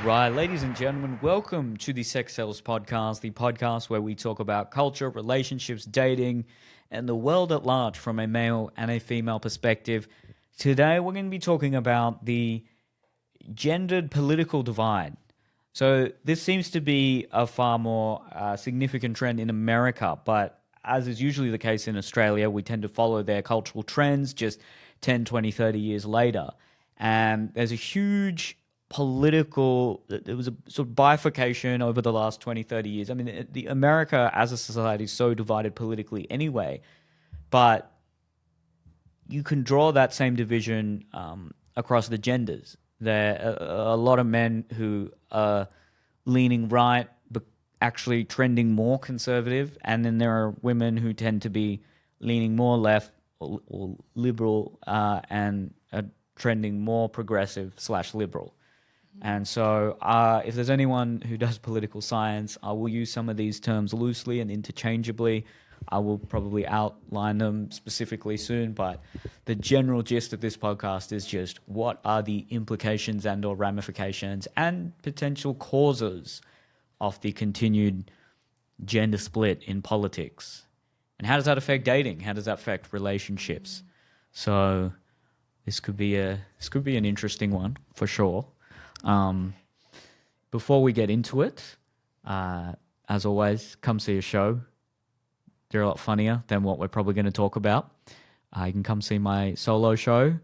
Right, ladies and gentlemen, welcome to the Sex Sells podcast, the podcast where we talk about culture, relationships, dating, and the world at large from a male and a female perspective. Today, we're going to be talking about the gendered political divide. So, this seems to be a far more significant trend in America, but as is usually the case in Australia, we tend to follow their cultural trends just 10, 20, 30 years later. And there's a huge there was a sort of bifurcation over the last 20, 30 years. I mean, the America as a society is so divided politically anyway, but you can draw that same division across the genders. There are a lot of men who are leaning right, but actually trending more conservative, and then there are women who tend to be leaning more left or liberal and are trending more progressive / liberal. And so if there's anyone who does political science, I will use some of these terms loosely and interchangeably. I will probably outline them specifically soon, but the general gist of this podcast is just what are the implications and or ramifications and potential causes of the continued gender split in politics. And how does that affect dating? How does that affect relationships? So this could be an interesting one for sure. Before we get into it, as always, come see a show. They're a lot funnier than what we're probably going to talk about. You can come see my solo show,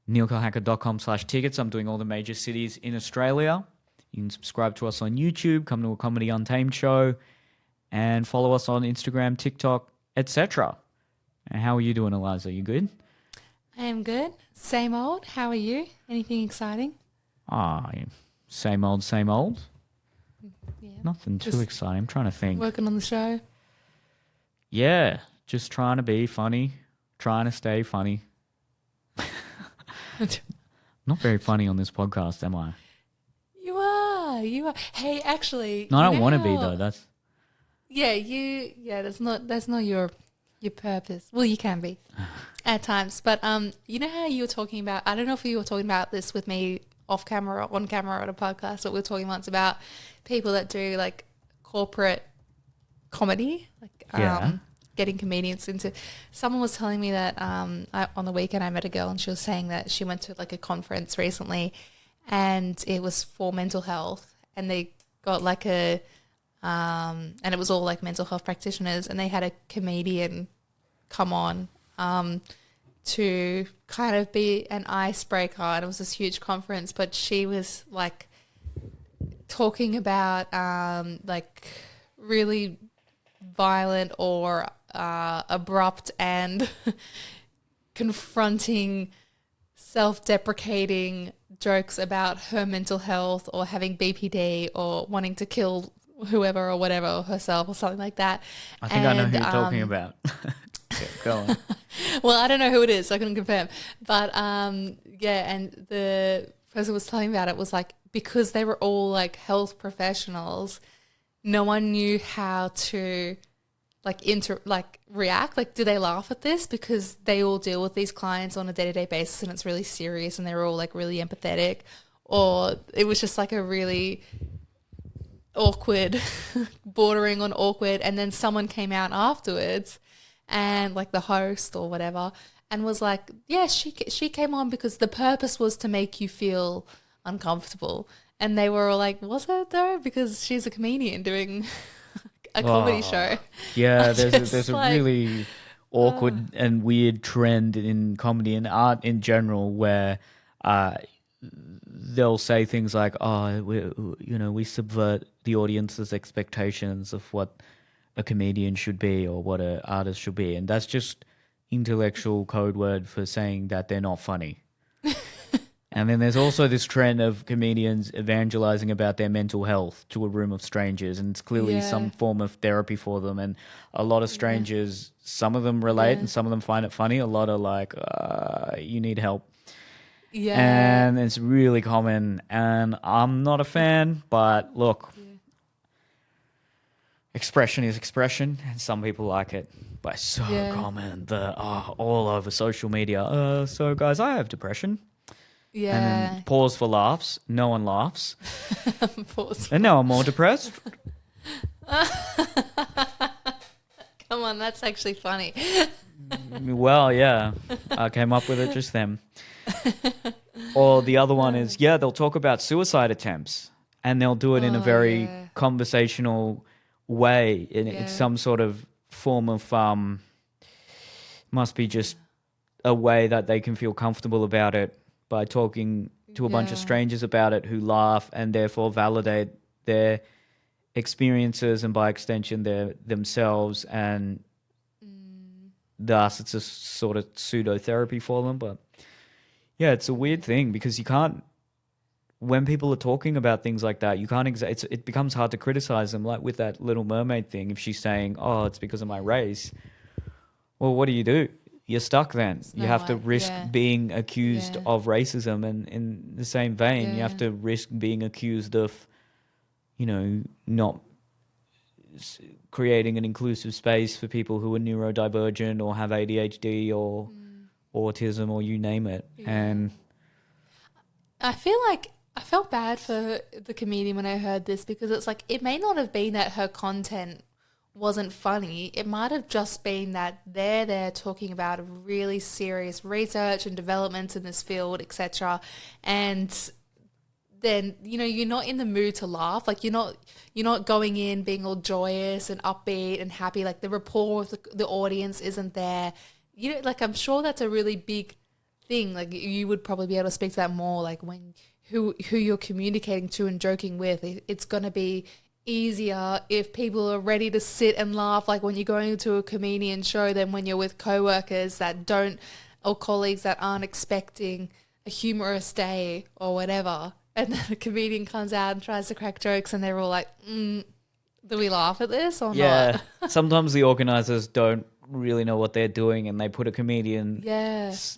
neilkalhacker.com/tickets. I'm doing all the major cities in Australia. You can subscribe to us on YouTube, come to a Comedy Untamed show, and follow us on Instagram, TikTok, etc. And how are you doing, Eliza? You good? I am good. Same old. How are you? Anything exciting? Same old, same old. Yeah. Nothing too exciting. I'm trying to think. Working on the show. Yeah, just trying to be funny, trying to stay funny. Not very funny on this podcast, am I? You are. Hey, actually. No, I don't want to be though. That's That's not your purpose. Well, you can be at times, but you know how you were talking about. I don't know if you were talking about this with me off camera or on camera on a podcast, but we were talking once about people that do like corporate comedy, like getting comedians into. Someone was telling me that on the weekend I met a girl and she was saying that she went to like a conference recently and it was for mental health and they got like and it was all like mental health practitioners and they had a comedian come on to kind of be an icebreaker, and it was this huge conference, but she was like talking about like really violent or abrupt and confronting self-deprecating jokes about her mental health or having BPD or wanting to kill whoever or whatever, or herself or something like that. I think I know who you're talking about. Yeah, go on. Well, I don't know who it is, so I couldn't confirm. But and the person was telling me about it was like because they were all like health professionals, no one knew how to react. Like, do they laugh at this because they all deal with these clients on a day-to-day basis and it's really serious and they're all like really empathetic, or it was just like a really awkward, bordering on awkward, and then someone came out afterwards and like the host or whatever and was like, yeah, she came on because the purpose was to make you feel uncomfortable. And they were all like, was it though? Because she's a comedian doing a comedy show. Yeah, there's a really awkward and weird trend in comedy and art in general where they'll say things like, "Oh, we subvert the audience's expectations of what a comedian should be or what an artist should be," and that's just intellectual code word for saying that they're not funny. And then there's also this trend of comedians evangelizing about their mental health to a room of strangers, and it's clearly some form of therapy for them. And a lot of strangers, some of them relate and some of them find it funny. A lot are like, you need help. Yeah. And it's really common, and I'm not a fan, but look, expression is expression, and some people like it. But so common, all over social media. So guys, I have depression. Yeah. And then pause for laughs. No one laughs. Pause. And now I'm more depressed. Come on, that's actually funny. Well, yeah, I came up with it just then. Or the other one is, they'll talk about suicide attempts and they'll do it in a very conversational way. It's some sort of form of, must be just a way that they can feel comfortable about it by talking to a bunch of strangers about it who laugh and therefore validate their experiences and by extension themselves, and thus it's a sort of pseudo therapy for them. But yeah, it's a weird thing because you can't, when people are talking about things like that, you can't it becomes hard to criticize them. Like with that Little Mermaid thing, if she's saying, oh, it's because of my race, well, what do? You're stuck then. You have to risk being accused of racism, and in the same vein, you have to risk being accused of, not creating an inclusive space for people who are neurodivergent or have ADHD or autism or you name it. Yeah. And I feel like I felt bad for the comedian when I heard this, because it's like, it may not have been that her content wasn't funny. It might have just been that they're talking about really serious research and developments in this field, etc. And then, you're not in the mood to laugh. Like, you're not going in being all joyous and upbeat and happy. Like, the rapport with the audience isn't there. Like, I'm sure that's a really big thing. Like, you would probably be able to speak to that more, like when who you're communicating to and joking with. It's going to be easier if people are ready to sit and laugh, like when you're going to a comedian show, than when you're with coworkers that don't, or colleagues that aren't expecting a humorous day or whatever. And then a comedian comes out and tries to crack jokes and they're all like, do we laugh at this or not? Sometimes the organizers don't really know what they're doing and they put a comedian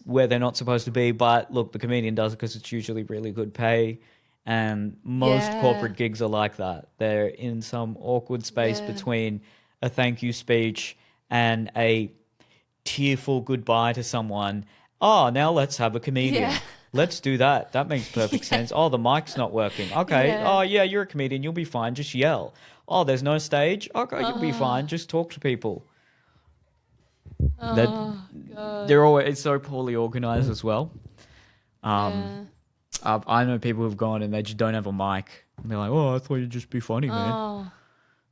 where they're not supposed to be. But look, the comedian does it because it's usually really good pay. And most corporate gigs are like that. They're in some awkward space between a thank you speech and a tearful goodbye to someone. Oh, now let's have a comedian. Yeah. Let's do that. That makes perfect sense. Oh, the mic's not working. Okay. Yeah. Oh, yeah, you're a comedian. You'll be fine. Just yell. Oh, there's no stage. Okay, you'll be fine. Just talk to people. God. They're always, it's so poorly organized as well. I know people who've gone and they just don't have a mic. And they're like, oh, I thought you'd just be funny, man.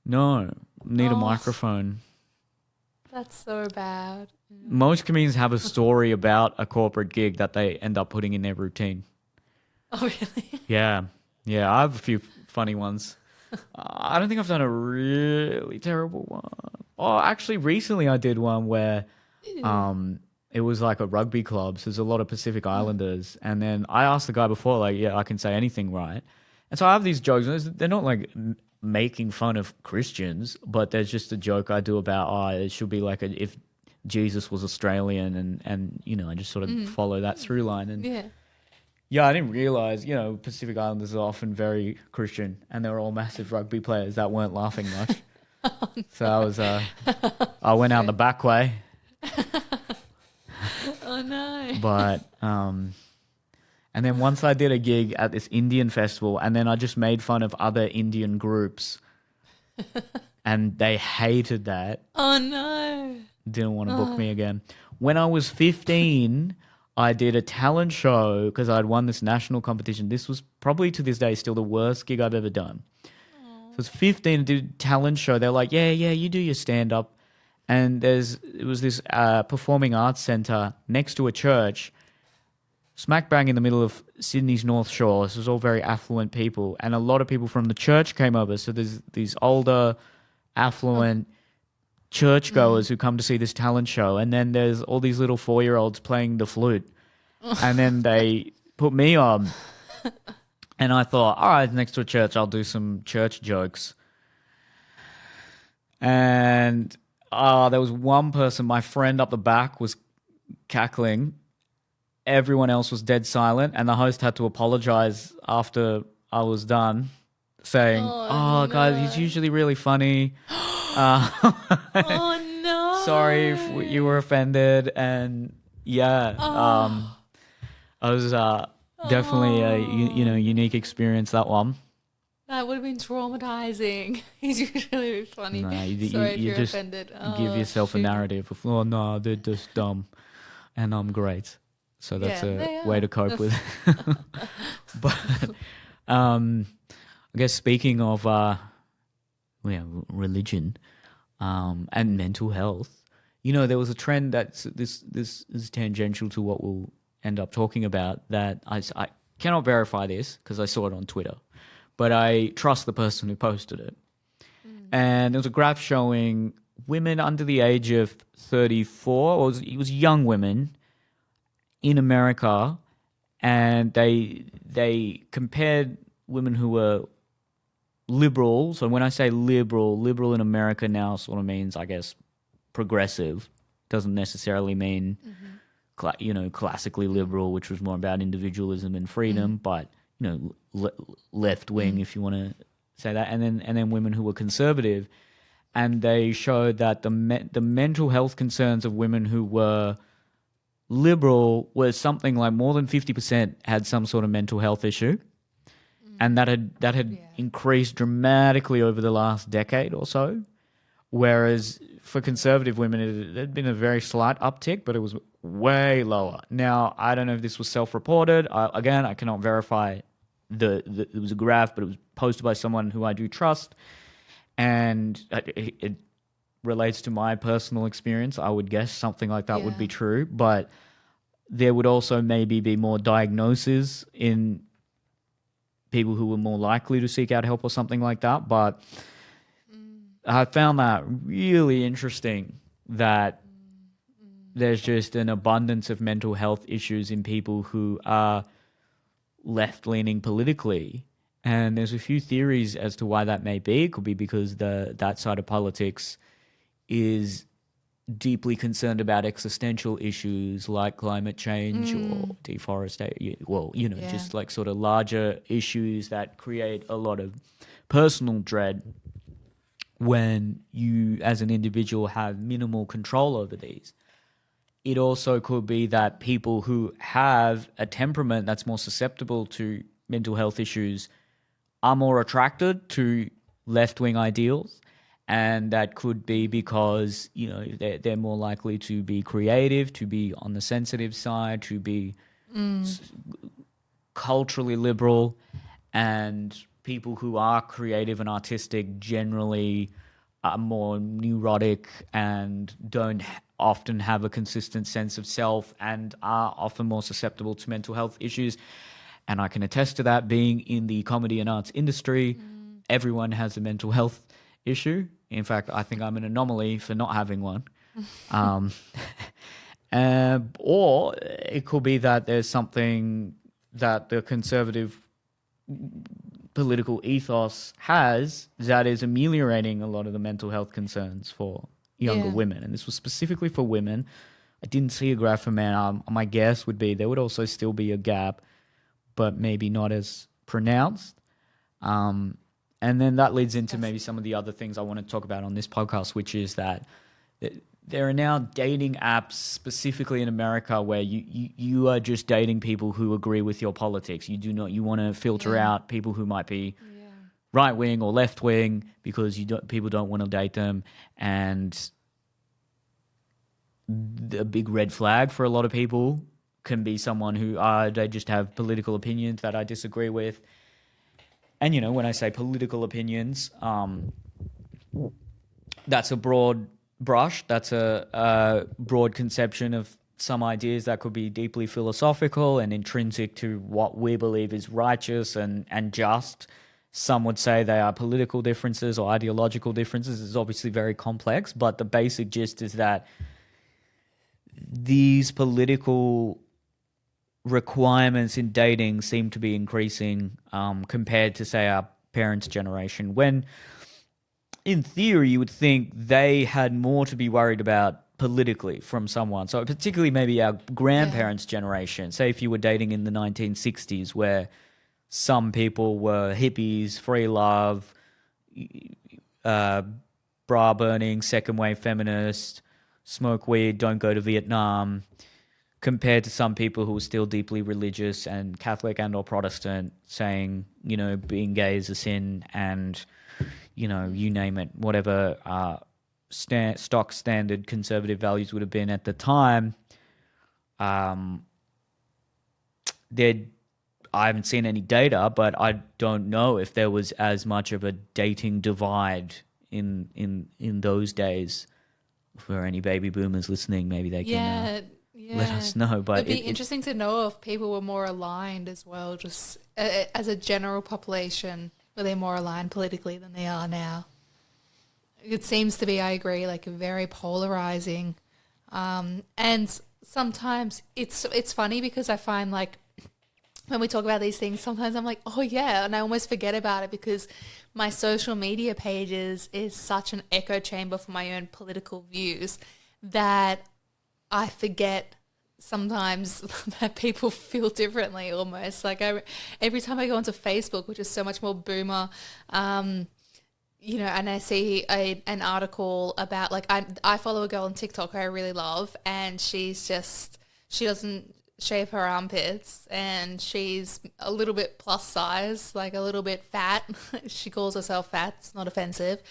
No, need a microphone. That's so bad. Most comedians have a story about a corporate gig that they end up putting in their routine. Oh, really? Yeah. I have a few funny ones. I don't think I've done a really terrible one. Oh, actually, recently I did one where it was like a rugby club, so there's a lot of Pacific Islanders. And then I asked the guy before, like, I can say anything, right? And so I have these jokes. And they're not like making fun of Christians, but there's just a joke I do about, it should be like if Jesus was Australian, and I just sort of follow that through line. And I didn't realize, Pacific Islanders are often very Christian, and they were all massive rugby players that weren't laughing much. So I went out the back way. Oh no. But and then once I did a gig at this Indian festival, and then I just made fun of other Indian groups, and they hated that. Oh no. Didn't want to book me again. When I was 15, I did a talent show because I'd won this national competition. This was probably to this day still the worst gig I've ever done. So I was 15, I did a talent show. They're like, yeah, you do your stand-up. And it was this performing arts centre next to a church, smack bang in the middle of Sydney's North Shore. This was all very affluent people. And a lot of people from the church came over. So there's these older, affluent churchgoers who come to see this talent show. And then there's all these little 4-year-olds playing the flute. And then they put me on. And I thought, all right, next to a church, I'll do some church jokes. And there was one person, my friend up the back was cackling. Everyone else was dead silent. And the host had to apologize after I was done, saying, no. Guys, he's usually really funny. Oh, no. Sorry if you were offended. And I was Definitely a Oh, unique experience, that one. that would have been traumatizing. He's usually funny. Nah, Sorry if you you're just offended. give Oh, yourself a shoot. narrative of, oh no, they're just dumb and I'm great. So that's Yeah, a they way are. to cope with it. But um, I guess speaking of religion and mental health, there was a trend that's this is tangential to what we'll end up talking about. That I cannot verify this because I saw it on Twitter, but I trust the person who posted it. Mm. And there was a graph showing women under the age of 34, or it was young women in America, and they compared women who were liberal. So when I say liberal in America now sort of means, I guess, progressive. Doesn't necessarily mean Mm-hmm. classically Mm. liberal, which was more about individualism and Mm. freedom, but left wing, Mm. if you want to say that, and then women who were conservative, and they showed that the mental health concerns of women who were liberal was something like more than 50% had some sort of mental health issue, and Mm. that had Yeah. increased dramatically over the last decade or so. Whereas for Yeah. conservative women, it had been a very slight uptick, but it was way lower. Now, I don't know if this was self-reported. Again, I cannot verify it was a graph, but it was posted by someone who I do trust, and it relates to my personal experience. I would guess something like that would Yeah. be true, but there would also maybe be more diagnoses in people who were more likely to seek out help or something like that. But Mm. I found that really interesting that Mm. Mm. there's just an abundance of mental health issues in people who are left leaning politically. And there's a few theories as to why that may be. It could be because that side of politics is deeply concerned about existential issues like climate change or Mm. deforestation. Well, Yeah. just like sort of larger issues that create a lot of personal dread when you, as an individual, have minimal control over these. It also could be that people who have a temperament that's more susceptible to mental health issues are more attracted to left wing ideals. And that could be because, they're more likely to be creative, to be on the sensitive side, to be Mm. culturally liberal, and people who are creative and artistic generally are more neurotic and don't often have a consistent sense of self and are often more susceptible to mental health issues. And I can attest to that being in the comedy and arts industry. Mm. Everyone has a mental health issue. In fact, I think I'm an anomaly for not having one. Um, or it could be that there's something that the conservative political ethos has that is ameliorating a lot of the mental health concerns for younger Yeah. women. And this was specifically for women. I didn't see a graph for men. My guess would be there would also still be a gap, but maybe not as pronounced. Um, and then that leads into maybe some of the other things I want to talk about on this podcast, which is that there are now dating apps specifically in America where you are just dating people who agree with your politics. You want to filter Yeah. out people who might be Yeah. right wing or left wing because people don't want to date them. And the big red flag for a lot of people can be someone who they just have political opinions that I disagree with. And when I say political opinions, that's a broad brush. That's a broad conception of some ideas that could be deeply philosophical and intrinsic to what we believe is righteous and just. Some would say they are political differences or ideological differences. It's obviously very complex, but the basic gist is that these political requirements in dating seem to be increasing compared to, say, our parents' generation. When in theory, you would think they had more to be worried about politically from someone. So, particularly maybe our Yeah. grandparents' generation. Say, if you were dating in the 1960s, where some people were hippies, free love, uh, bra burning, second wave feminist, smoke weed, don't go to Vietnam, compared to some people who are still deeply religious and Catholic and or Protestant, saying, you know, being gay is a sin, and, you know, you name it, whatever stock standard conservative values would have been at the time. I haven't seen any data, but I don't know if there was as much of a dating divide in those days. For any baby boomers listening, maybe they can let us know. But it'd be interesting to know if people were more aligned as well, just as a general population, were they more aligned politically than they are now? It seems to be, I agree, like very polarizing. And sometimes it's funny because I find like when we talk about these things, sometimes I'm like, oh yeah, and I almost forget about it because my social media pages is such an echo chamber for my own political views that I forget sometimes that people feel differently almost. Like every time I go onto Facebook, which is so much more boomer, you know, and I see an article about, like, I follow a girl on TikTok who I really love, and she doesn't shave her armpits, and she's a little bit plus size, like a little bit fat. She calls herself fat. It's not offensive.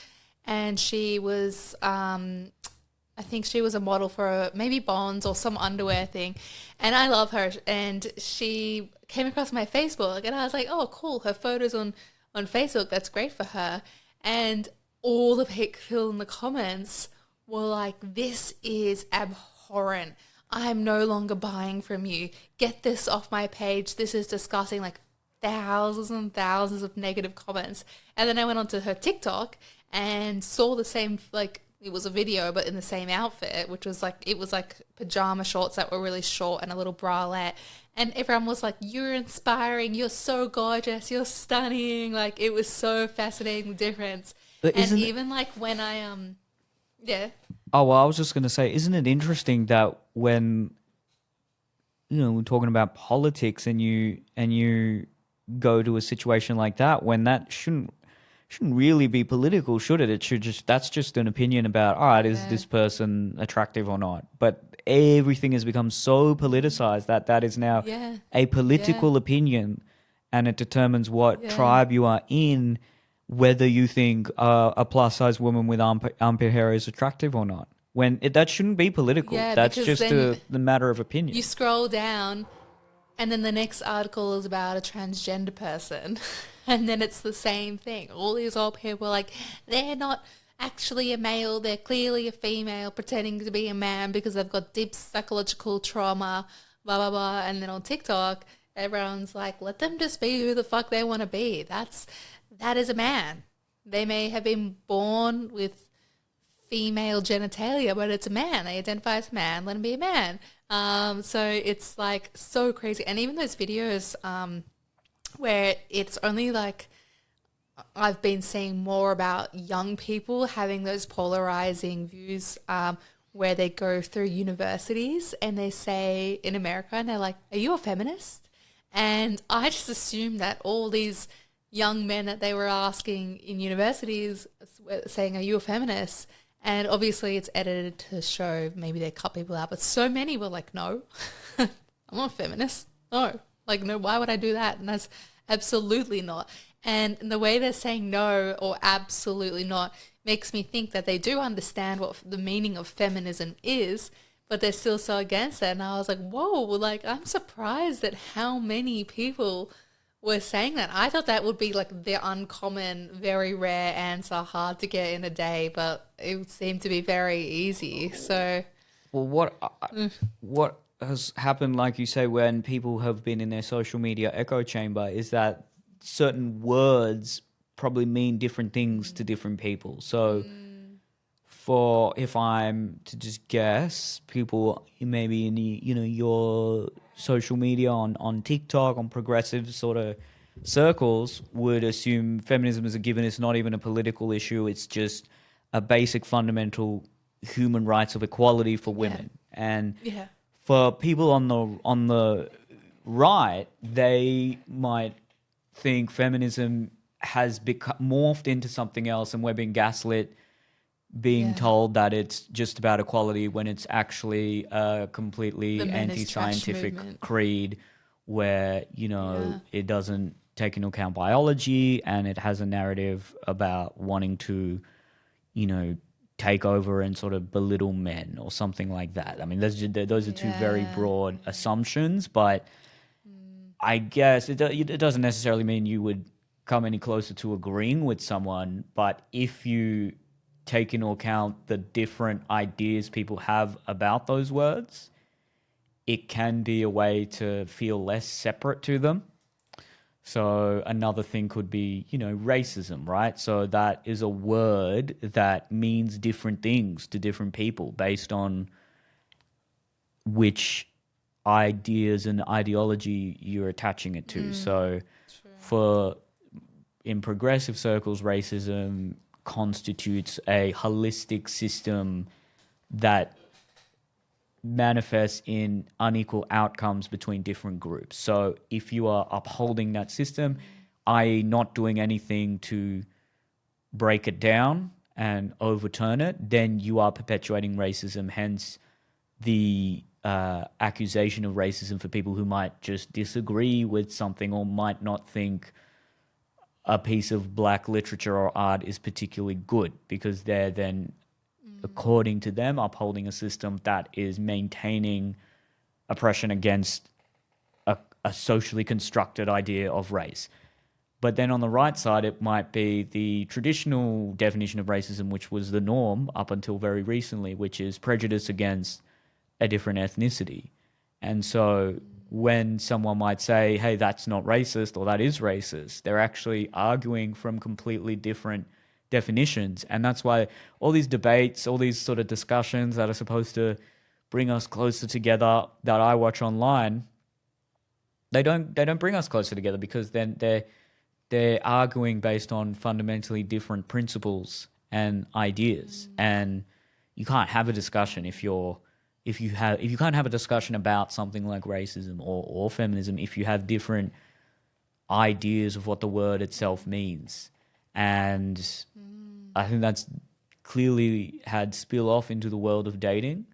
And she was, I think she was a model for maybe Bonds or some underwear thing. And I love her. And she came across my Facebook, and I was like, oh, cool. Her photos on Facebook. That's great for her. And all the people in the comments were like, this is abhorrent. I'm no longer buying from you. Get this off my page. This is disgusting. Like thousands and thousands of negative comments. And then I went onto her TikTok and saw the same, like it was a video, but in the same outfit, which was like, it was like pajama shorts that were really short and a little bralette. And everyone was like, you're inspiring. You're so gorgeous. You're stunning. Like it was so fascinating, the difference. But and even like when I, yeah. Oh, well, I was just going to say, isn't it interesting that when, you know, we're talking about politics and you go to a situation like that, when that shouldn't really be political, should it? It should that's just an opinion about, all right, is this person attractive or not? But everything has become so politicized that is now a political opinion, and it determines what tribe you are in, whether you think a plus-size woman with armpit hair is attractive or not. When that shouldn't be political. Yeah, that's just the matter of opinion. You scroll down, and then the next article is about a transgender person, and then it's the same thing. All these old people are like, they're not actually a male, they're clearly a female pretending to be a man because they've got deep psychological trauma, blah, blah, blah. And then on TikTok, everyone's like, let them just be who the fuck they want to be. That is a man. They may have been born with female genitalia, but it's a man. They identify as a man. Let him be a man. So it's like so crazy. And even those videos where it's only like, I've been seeing more about young people having those polarizing views where they go through universities and they say in America, and they're like, are you a feminist? And I just assumed that all these young men that they were asking in universities saying, are you a feminist? And obviously it's edited to show maybe they cut people out, but so many were like, no, I'm not a feminist. No, like, no, why would I do that? And that's absolutely not. And the way they're saying no or absolutely not makes me think that they do understand what the meaning of feminism is, but they're still so against it. And I was like, whoa, like, I'm surprised at how many people were saying that. I thought that would be like the uncommon, very rare answer, hard to get in a day, but it seemed to be very easy. So, well, what has happened, like you say, when people have been in their social media echo chamber, is that certain words probably mean different things to different people. So, if I'm to just guess, people maybe in your social media on TikTok, on progressive sort of circles, would assume feminism is a given. It's not even a political issue. It's just a basic fundamental human rights of equality for women. And for people on the right, they might think feminism has morphed into something else, and we're being gaslit being Yeah. told that it's just about equality when it's actually a The completely men is trash anti-scientific movement. creed where, Yeah. it doesn't take into account biology, and it has a narrative about wanting to, take over and sort of belittle men or something like that. I mean, those are two very Yeah. broad assumptions, but I guess it doesn't necessarily mean you would come any closer to agreeing with someone, but if you take into account the different ideas people have about those words, it can be a way to feel less separate to them. So another thing could be, racism, right? So that is a word that means different things to different people based on which ideas and ideology you're attaching it to. So for in progressive circles, racism constitutes a holistic system that manifests in unequal outcomes between different groups. So if you are upholding that system, i.e., not doing anything to break it down and overturn it, then you are perpetuating racism. Hence, the accusation of racism for people who might just disagree with something or might not think a piece of black literature or art is particularly good, because they're then, according to them, upholding a system that is maintaining oppression against a socially constructed idea of race. But then on the right side, it might be the traditional definition of racism, which was the norm up until very recently, which is prejudice against a different ethnicity. And so when someone might say, hey, that's not racist or that is racist, they're actually arguing from completely different definitions. And that's why all these debates, all these sort of discussions that are supposed to bring us closer together that I watch online, they don't bring us closer together, because then they're arguing based on fundamentally different principles and ideas. And you can't have a discussion if you can't have a discussion about something like racism or feminism if you have different ideas of what the word itself means. And I think that's clearly had spill off into the world of dating.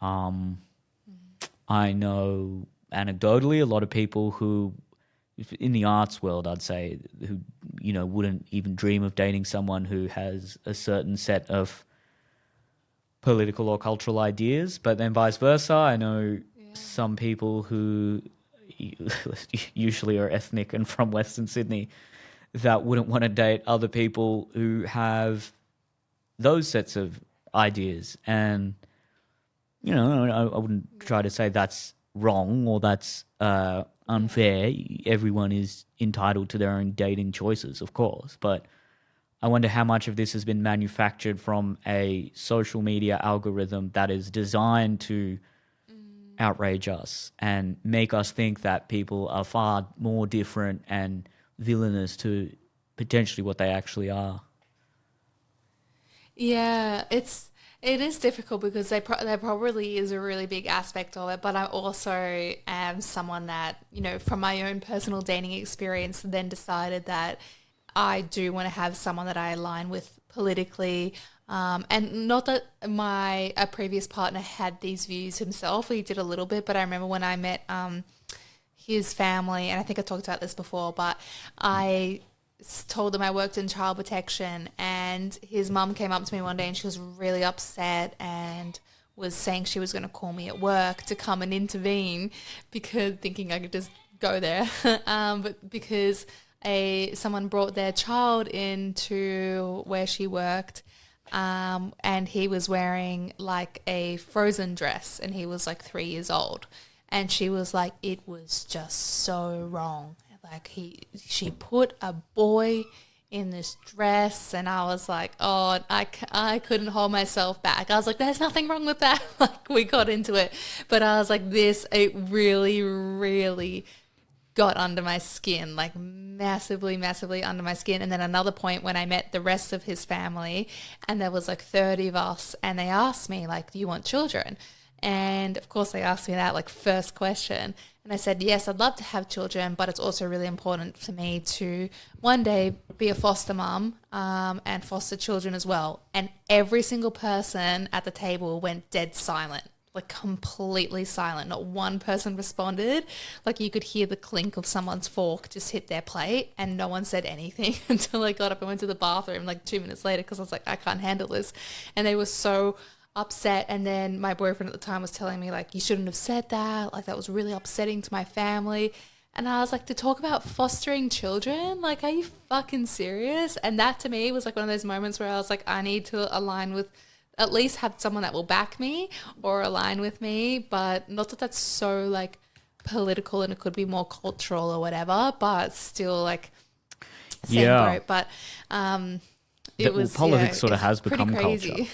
I know anecdotally a lot of people who, in the arts world, I'd say, who, wouldn't even dream of dating someone who has a certain set of political or cultural ideas. But then vice versa, I know some people who usually are ethnic and from Western Sydney that wouldn't want to date other people who have those sets of ideas. And, I wouldn't try to say that's wrong or that's unfair. Everyone is entitled to their own dating choices, of course. But I wonder how much of this has been manufactured from a social media algorithm that is designed to outrage us and make us think that people are far more different and villainous to potentially what they actually are. Yeah, it is difficult because there probably is a really big aspect of it, but I also am someone that, from my own personal dating experience, then decided that I do want to have someone that I align with politically. And not that a previous partner had these views himself. He did a little bit, but I remember when I met his family, and I think I talked about this before, but I told him I worked in child protection, and his mum came up to me one day and she was really upset and was saying she was going to call me at work to come and intervene, because thinking I could just go there, but because someone brought their child into where she worked, and he was wearing like a Frozen dress, and he was like 3 years old, and she was like, it was just so wrong. Like she put a boy in this dress, and I was like, oh, I couldn't hold myself back. I was like, there's nothing wrong with that. Like, we got into it, but I was like, it really, really got under my skin, like massively, massively under my skin. And then another point when I met the rest of his family, and there was like 30 of us, and they asked me like, do you want children? And of course, they asked me that like first question. And I said, yes, I'd love to have children, but it's also really important for me to one day be a foster mum and foster children as well. And every single person at the table went dead silent, like completely silent. Not one person responded. Like you could hear the clink of someone's fork just hit their plate, and no one said anything until I got up and went to the bathroom like 2 minutes later because I was like, I can't handle this. And they were so upset. And then my boyfriend at the time was telling me like, you shouldn't have said that, like that was really upsetting to my family. And I was like, to talk about fostering children, like, are you fucking serious? And that to me was like one of those moments where I was like, I need to align with, at least have someone that will back me or align with me, but not that that's so like political and it could be more cultural or whatever, but still like same boat. But it was politics sort of has become crazy. culture.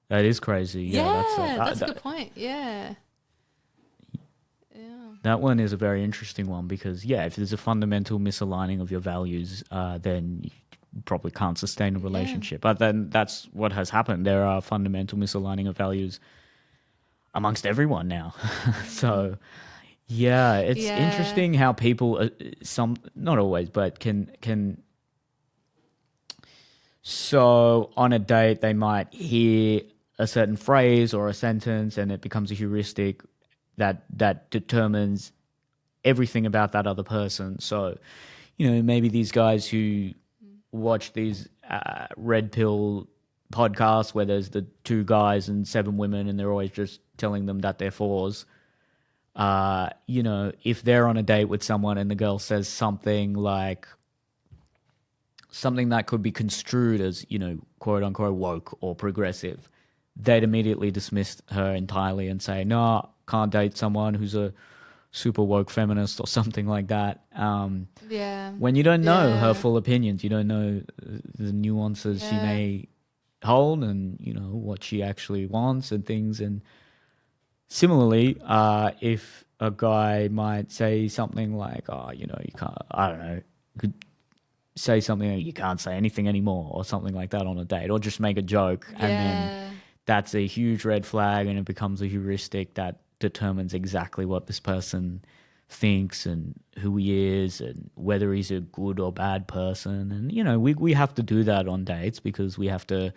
That is crazy. Yeah, that's a good point. Yeah. That one is a very interesting one because, if there's a fundamental misaligning of your values, then you probably can't sustain a relationship. But then that's what has happened. There are fundamental misaligning of values amongst everyone now. So, it's interesting how people, not always, but can. So on a date, they might hear a certain phrase or a sentence and it becomes a heuristic that determines everything about that other person. So, maybe these guys who watch these red pill podcasts where there's the 2 guys and 7 women and they're always just telling them that they're 4s. If they're on a date with someone and the girl says something like, something that could be construed as, quote unquote woke or progressive, they'd immediately dismiss her entirely and say, no, can't date someone who's a super woke feminist or something like that. When you don't know her full opinions, you don't know the nuances she may hold and, what she actually wants and things. And similarly, if a guy might say something like, you can't, I don't know, could say something like, you can't say anything anymore or something like that on a date, or just make a joke and then that's a huge red flag and it becomes a heuristic that determines exactly what this person thinks and who he is and whether he's a good or bad person. And, we have to do that on dates because we have to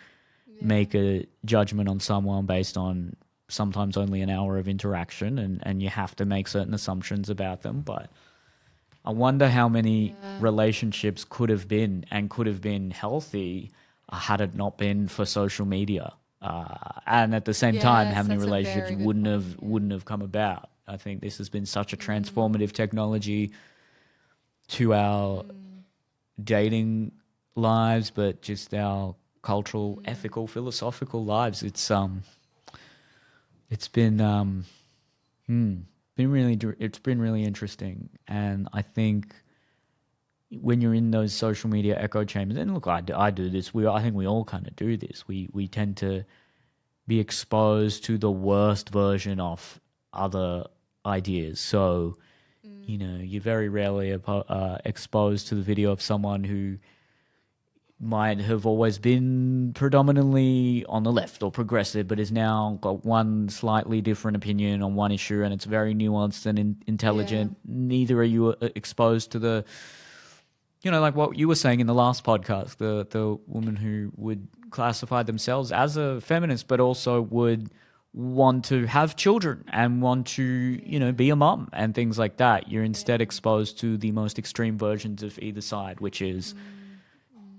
make a judgment on someone based on sometimes only an hour of interaction and you have to make certain assumptions about them. But I wonder how many relationships could have been healthy had it not been for social media. And at the same time, how many relationships wouldn't have come about. I think this has been such a transformative technology to our dating lives, but just our cultural, ethical, philosophical lives. It's been really interesting, and I think when you're in those social media echo chambers, and look, I do this. I think we all kind of do this. We tend to be exposed to the worst version of other ideas. So, you're very rarely exposed to the video of someone who might have always been predominantly on the left or progressive, but has now got one slightly different opinion on one issue, and it's very nuanced and intelligent. Neither are you exposed to the, like what you were saying in the last podcast, the woman who would classify themselves as a feminist, but also would want to have children and want to, be a mum and things like that. You're instead exposed to the most extreme versions of either side, which is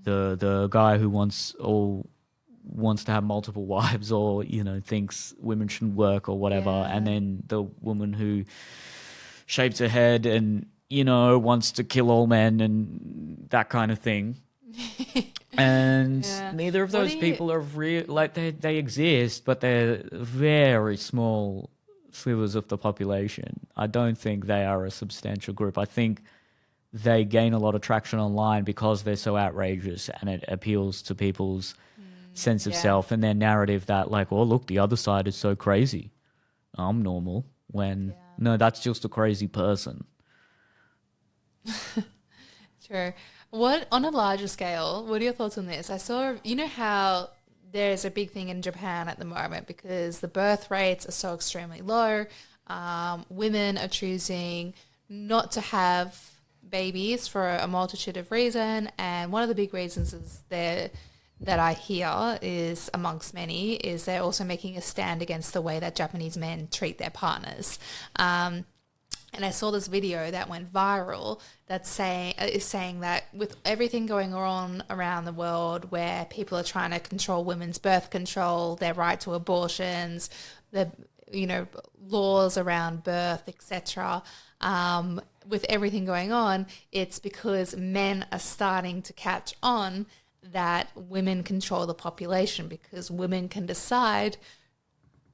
the guy who wants to have multiple wives or, thinks women shouldn't work or whatever. And then the woman who shaves her head and, wants to kill all men and that kind of thing. And neither of those people are real. Like they exist, but they're very small slivers of the population. I don't think they are a substantial group. I think they gain a lot of traction online because they're so outrageous and it appeals to people's sense of self and their narrative that like, oh, look, the other side is so crazy. I'm normal. When no, that's just a crazy person. Sure. What, on a larger scale, what are your thoughts on this? I saw, how there's a big thing in Japan at the moment because the birth rates are so extremely low. Women are choosing not to have babies for a multitude of reasons, and one of the big reasons is that I hear is, amongst many, is they're also making a stand against the way that Japanese men treat their partners. And I saw this video that went viral that's saying that with everything going on around the world where people are trying to control women's birth control, their right to abortions, the laws around birth, etc. With everything going on, it's because men are starting to catch on that women control the population because women can decide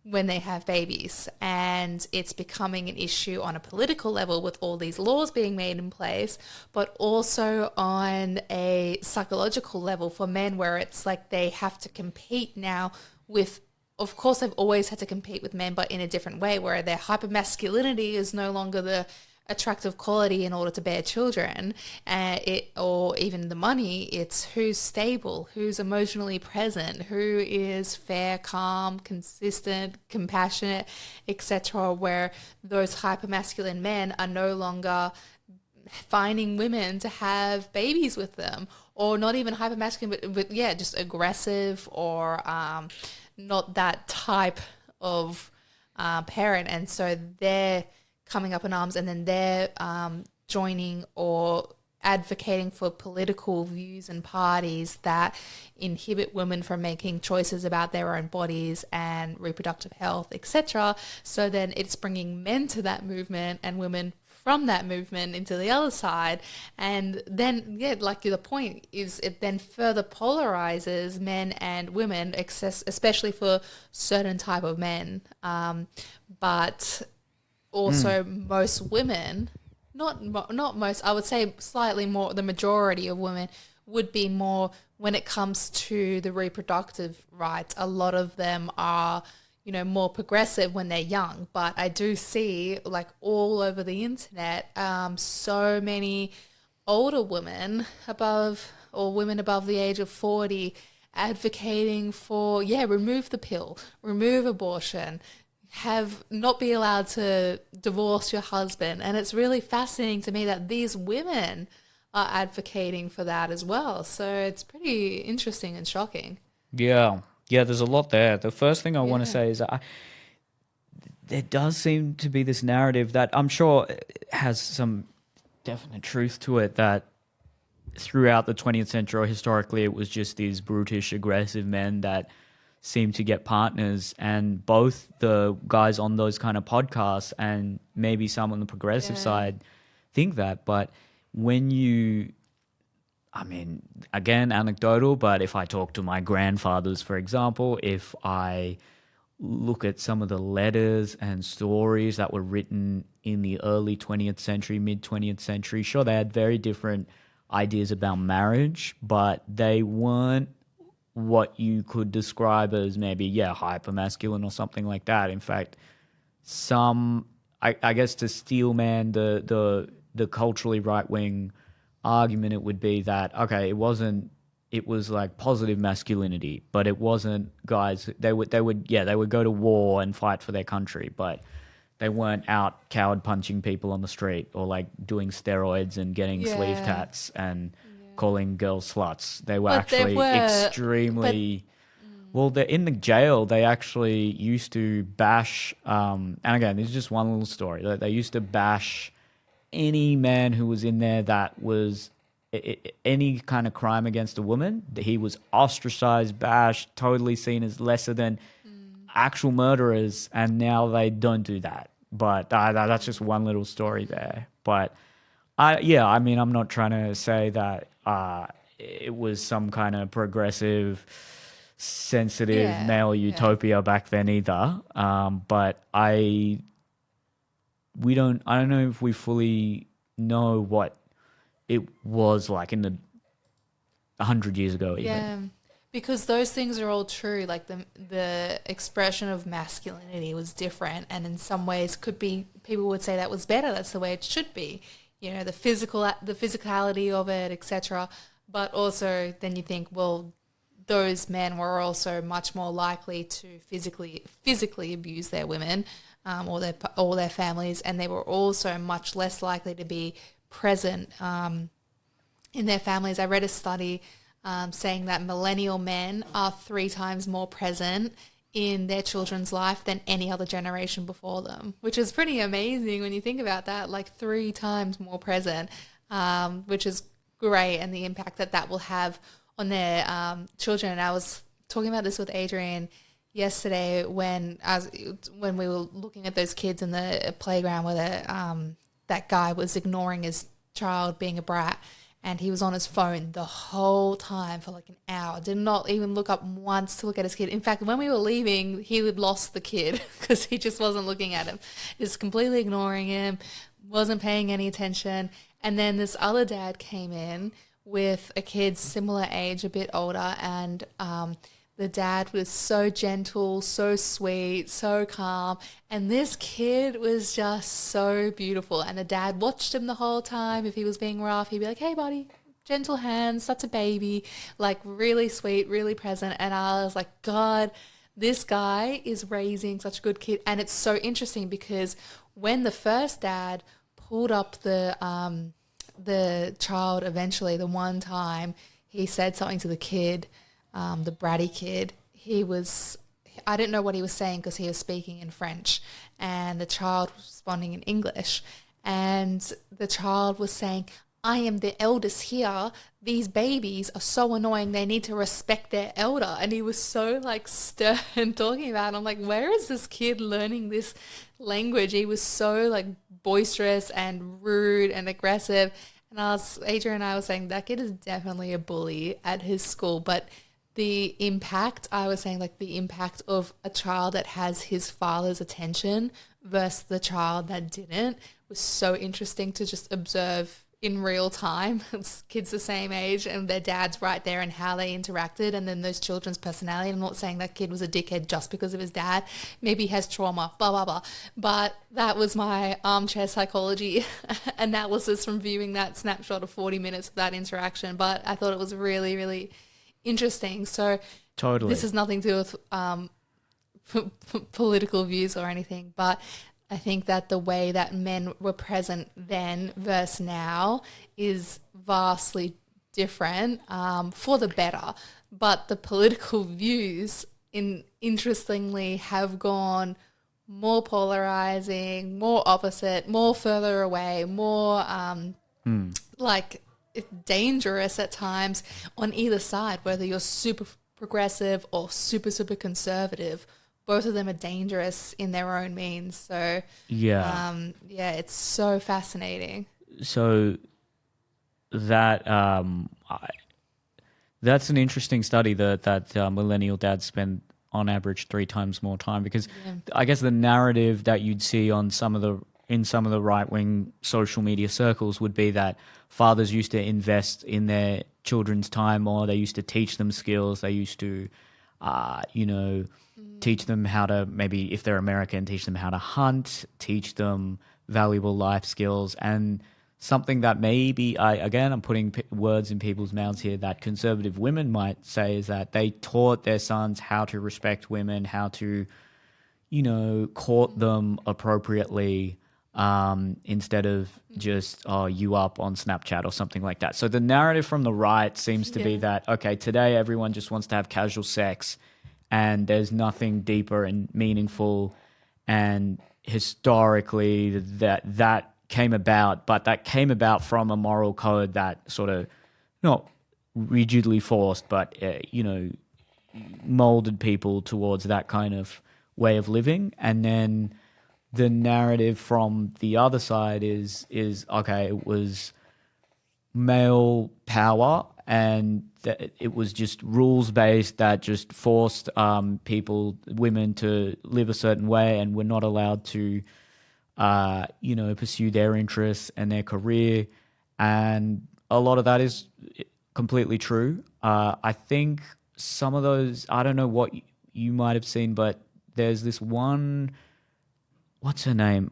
when they have babies, and it's becoming an issue on a political level with all these laws being made in place, but also on a psychological level for men where it's like they have to compete now with, of course they've always had to compete with men, but in a different way where their hypermasculinity is no longer the attractive quality in order to bear children, or even the money. It's who's stable, who's emotionally present, who is fair, calm, consistent, compassionate, etc. Where those hypermasculine men are no longer finding women to have babies with them, or not even hypermasculine, but just aggressive or not that type of parent, and so they're coming up in arms, and then they're joining or advocating for political views and parties that inhibit women from making choices about their own bodies and reproductive health, etc. So then it's bringing men to that movement and women from that movement into the other side. And then, like the point is, it then further polarizes men and women, especially for certain type of men. But also most women, not most, I would say slightly more, the majority of women would be more when it comes to the reproductive rights. A lot of them are, more progressive when they're young, but I do see like all over the internet, so many older women women above the age of 40 advocating for, remove the pill, remove abortion, not be allowed to divorce your husband. And it's really fascinating to me that these women are advocating for that as well. So it's pretty interesting and shocking. Yeah, there's a lot there. The first thing I want to say is that there does seem to be this narrative that I'm sure has some definite truth to it, that throughout the 20th century, historically, it was just these brutish, aggressive men that seem to get partners, and both the guys on those kind of podcasts and maybe some on the progressive side think that. But when again, anecdotal, but if I talk to my grandfathers, for example, if I look at some of the letters and stories that were written in the early 20th century, mid 20th century, sure, they had very different ideas about marriage, but they weren't what you could describe as maybe, hypermasculine or something like that. In fact, I guess to steelman the culturally right-wing argument, it would be that, okay, it was like positive masculinity, but it wasn't guys, they would go to war and fight for their country, but they weren't out coward punching people on the street or like doing steroids and getting sleeve tats and calling girls sluts. They were extremely... Well, they're in the jail. They actually used to bash... and again, this is just one little story. They used to bash any man who was in there that was any kind of crime against a woman. He was ostracized, bashed, totally seen as lesser than actual murderers, and now they don't do that. But that's just one little story there. But I'm not trying to say that it was some kind of progressive, sensitive male utopia back then either. But I don't know if we fully know what it was like in the 100 years ago even. Yeah, because those things are all true. Like the expression of masculinity was different, and in some ways people would say that was better. That's the way it should be. The physicality of it, etc. But also then you think, well, those men were also much more likely to physically abuse their women, or their families, and they were also much less likely to be present in their families. I read a study saying that millennial men are 3 times more present in their children's life than any other generation before them, which is pretty amazing when you think about that, like 3 times more present, which is great, and the impact that that will have on their children. And I was talking about this with Adrian yesterday when we were looking at those kids in the playground where that guy was ignoring his child being a brat, and he was on his phone the whole time for like an hour, did not even look up once to look at his kid. In fact, when we were leaving, he had lost the kid because he just wasn't looking at him, just completely ignoring him, wasn't paying any attention. And then this other dad came in with a kid similar age, a bit older, and the dad was so gentle, so sweet, so calm, and this kid was just so beautiful. And the dad watched him the whole time. If he was being rough, he'd be like, "Hey, buddy, gentle hands, that's a baby," like really sweet, really present. And I was like, God, this guy is raising such a good kid. And it's so interesting because when the first dad pulled up the child eventually, the one time he said something to the kid, the bratty kid, I didn't know what he was saying because he was speaking in French, and the child was responding in English, and the child was saying, "I am the eldest here. These babies are so annoying. They need to respect their elder." And he was so like stern talking about it. I'm like, where is this kid learning this language? He was so like boisterous and rude and aggressive. And Adrian and I was saying that kid is definitely a bully at his school, but the impact, I was saying, like the impact of a child that has his father's attention versus the child that didn't was so interesting to just observe in real time. It's kids the same age and their dad's right there and how they interacted, and then those children's personality. I'm not saying that kid was a dickhead just because of his dad. Maybe he has trauma, blah, blah, blah. But that was my armchair psychology analysis from viewing that snapshot of 40 minutes of that interaction. But I thought it was really, really interesting. So Totally. this has nothing to do with political views or anything, but I think that the way that men were present then versus now is vastly different, for the better. But the political views, interestingly, have gone more polarizing, more opposite, more further away, more like dangerous at times on either side, whether you're super progressive or super, super conservative. Both of them are dangerous in their own means. So, it's so fascinating. So that that's an interesting study that millennial dads spend on average 3 times more time, because I guess the narrative that you'd see on some of the right-wing social media circles would be that fathers used to invest in their children's time more. They used to teach them skills. They used to, teach them how to, maybe if they're American, teach them how to hunt, teach them valuable life skills. And something that maybe, I'm putting words in people's mouths here, that conservative women might say is that they taught their sons how to respect women, how to, court them appropriately, instead of just, you up on Snapchat or something like that. So the narrative from the right seems to be that, okay, today everyone just wants to have casual sex and there's nothing deeper and meaningful. And historically that came about, but that came about from a moral code that sort of, not rigidly forced, but, molded people towards that kind of way of living. And then the narrative from the other side is okay, it was male power, and it was just rules based that just forced women to live a certain way, and were not allowed to pursue their interests and their career. And a lot of that is completely true. I think some of those, I don't know what you might have seen, but there's this one, what's her name?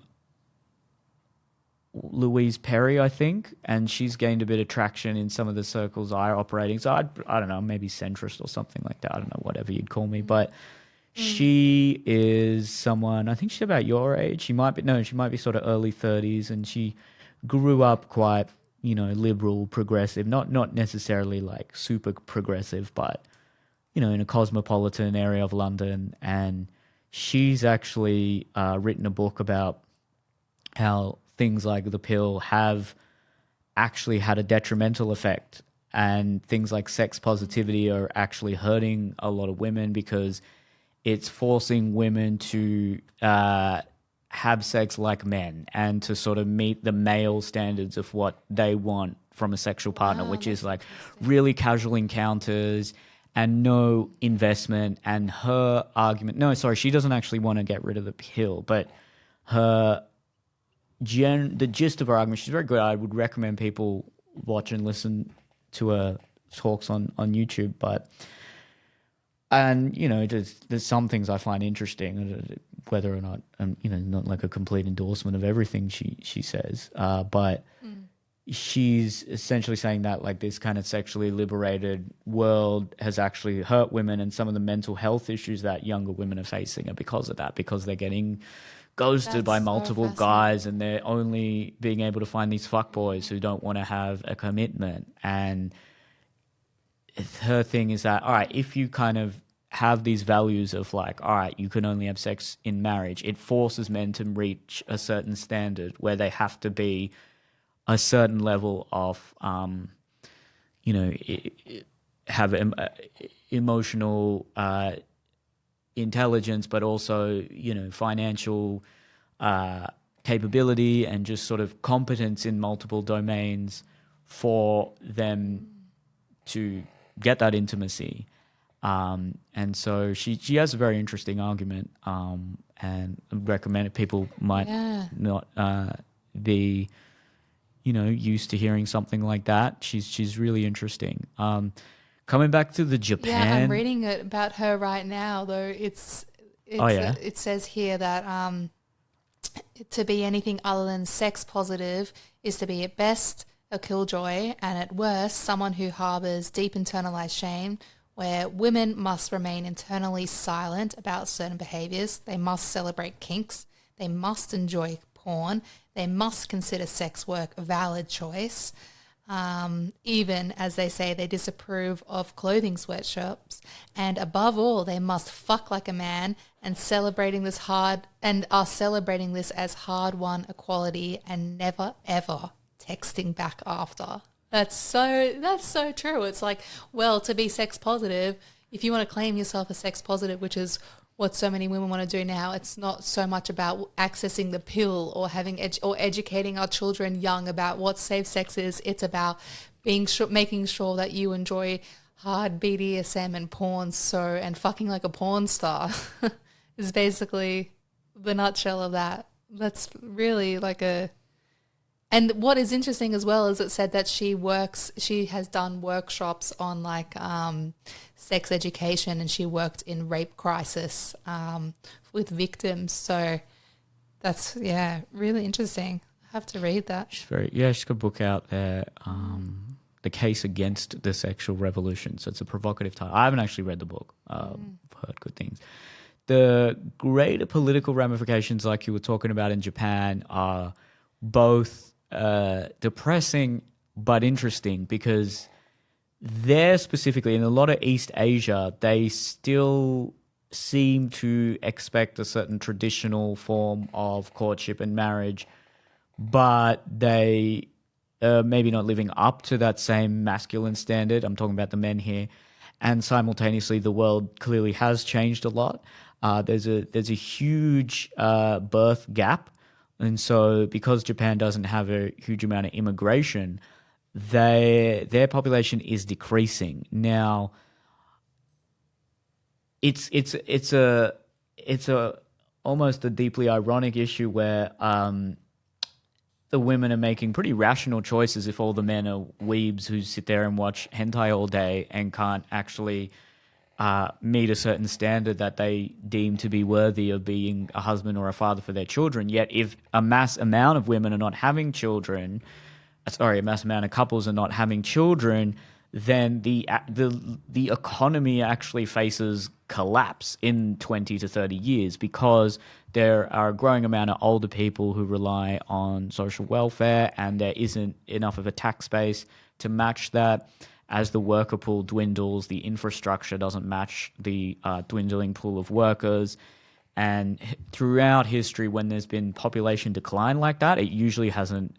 Louise Perry, I think, and she's gained a bit of traction in some of the circles I operate in. So I don't know, maybe centrist or something like that. I don't know, whatever you'd call me, but she is someone, I think she's about your age. She might be sort of early 30s, and she grew up quite, liberal, progressive, not necessarily like super progressive, but, in a cosmopolitan area of London. And she's actually written a book about how things like the pill have actually had a detrimental effect, and things like sex positivity are actually hurting a lot of women because it's forcing women to have sex like men and to sort of meet the male standards of what they want from a sexual partner, which is like really casual encounters and no investment. And her argument, no, sorry, she doesn't actually want to get rid of the pill, but the gist of her argument, she's very good. I would recommend people watch and listen to her talks on YouTube, and there's some things I find interesting, whether or not not like a complete endorsement of everything she says, but she's essentially saying that like this kind of sexually liberated world has actually hurt women, and some of the mental health issues that younger women are facing are because of that, because they're getting ghosted by multiple guys, and they're only being able to find these fuckboys who don't want to have a commitment. And her thing is that, all right, if you kind of have these values of like, all right, you can only have sex in marriage, it forces men to reach a certain standard where they have to be a certain level of, have emotional intelligence, but also, financial capability and just sort of competence in multiple domains for them to get that intimacy. And so she has a very interesting argument, and I recommend it. People might not be, used to hearing something like that. She's really interesting. Coming back to the Japan. Yeah, I'm reading it about her right now, though. It says here that to be anything other than sex positive is to be at best a killjoy, and at worst someone who harbors deep internalized shame, where women must remain internally silent about certain behaviors. They must celebrate kinks. They must enjoy porn. They must consider sex work a valid choice. Even, as they say, they disapprove of clothing sweatshops. And above all, they must fuck like a man, and are celebrating this as hard-won equality, and never, ever texting back after. That's so true. It's like, well, to be sex positive, if you want to claim yourself as sex positive, which is what so many women want to do now, it's not so much about accessing the pill or having or educating our children young about what safe sex is. It's about making sure that you enjoy hard BDSM and porn, and fucking like a porn star is basically the nutshell of that. That's really like a. And what is interesting as well is it said that she has done workshops on like sex education, and she worked in rape crisis with victims. So that's, really interesting. I have to read that. She's got a book out there, The Case Against the Sexual Revolution. So it's a provocative title. I haven't actually read the book. I've heard good things. The greater political ramifications, like you were talking about in Japan, are both depressing but interesting, because there specifically, in a lot of East Asia, they still seem to expect a certain traditional form of courtship and marriage, but they maybe not living up to that same masculine standard. I'm talking about the men here. And simultaneously, the world clearly has changed a lot. There's a huge birth gap. And so because Japan doesn't have a huge amount of immigration, their population is decreasing. Now, it's almost a deeply ironic issue where the women are making pretty rational choices if all the men are weebs who sit there and watch hentai all day and can't actually meet a certain standard that they deem to be worthy of being a husband or a father for their children. Yet if a mass amount of women are not having children, a mass amount of couples are not having children, then the economy actually faces collapse in 20 to 30 years, because there are a growing amount of older people who rely on social welfare, and there isn't enough of a tax base to match that. As the worker pool dwindles, the infrastructure doesn't match the dwindling pool of workers. And throughout history, when there's been population decline like that, it usually hasn't